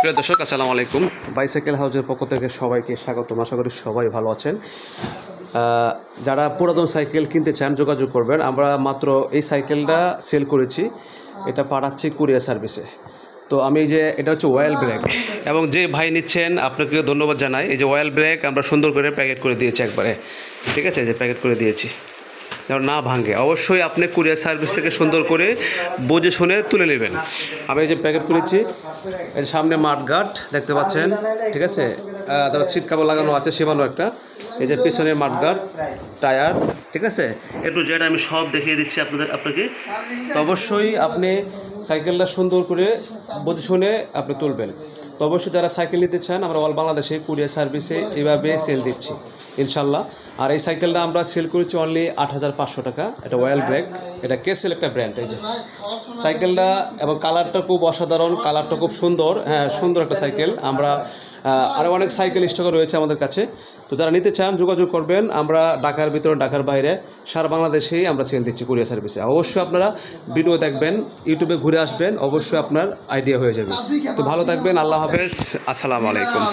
প্রিয় দর্শক আসসালামু আলাইকুম। বাইসাইকেল হাউজের পক্ষ থেকে সবাইকে স্বাগতম। আশা করি সবাই ভালো আছেন। যারা পুরাতন সাইকেল কিনতে চান যোগাযোগ করবেন। আমরা মাত্র এই সাইকেলটা সেল করেছি, এটা পাঠাচ্ছি কুরিয়ার সার্ভিসে। তো আমি যে এটা হচ্ছে অয়েল ব্রেক, এবং যে ভাই নিচ্ছেন আপনাকে ধন্যবাদ জানাই। এই যে অয়েল ব্রেক আমরা সুন্দর করে প্যাকেট করে দিয়েছি একবারে, ঠিক আছে, যে প্যাকেট করে দিয়েছি যেন না ভাঙে। অবশ্যই আপনি কুরিয়ার সার্ভিস থেকে সুন্দর করে বুঝে শুনে তুলে নেবেন। আমি এই যে প্যাকেট করেছি, এর সামনে মাঠঘাট দেখতে পাচ্ছেন, ঠিক আছে, তারপর সিট কাভার লাগানো আছে সেবানো একটা, এই যে পিছনে মাঠঘাট, টায়ার, ঠিক আছে, একটু যেটা আমি সব দেখিয়ে দিচ্ছি আপনাকে। তো অবশ্যই আপনি সাইকেলটা সুন্দর করে বুঝে শুনে আপনি তুলবেন। তো অবশ্যই যারা সাইকেল নিতে চান আমরা অল বাংলাদেশে কুরিয়ার সার্ভিসে এইভাবে সেল দিচ্ছি ইনশাল্লাহ। আর এই সাইকেলটা আমরা সেল করেছি অনলি 8,500 টাকা। এটা অয়েল ব্রেক, এটা কেসেল একটা ব্র্যান্ড। এই যে সাইকেলটা এবং কালারটা খুব অসাধারণ, কালারটা খুব সুন্দর, হ্যাঁ সুন্দর একটা সাইকেল। আমরা আরও অনেক সাইকেল স্টক রয়েছে আমাদের কাছে। তো যারা নিতে চান যোগাযোগ করবেন। আমরা ঢাকার ভিতরে, ঢাকার বাইরে, সারা বাংলাদেশেই আমরা সেল দিচ্ছি কুরিয়ার সার্ভিসে। অবশ্যই আপনারা ভিডিও দেখবেন, ইউটিউবে ঘুরে আসবেন, অবশ্যই আপনার আইডিয়া হয়ে যাবে। তো ভালো থাকবেন, আল্লাহ হাফেজ, আসসালামু আলাইকুম।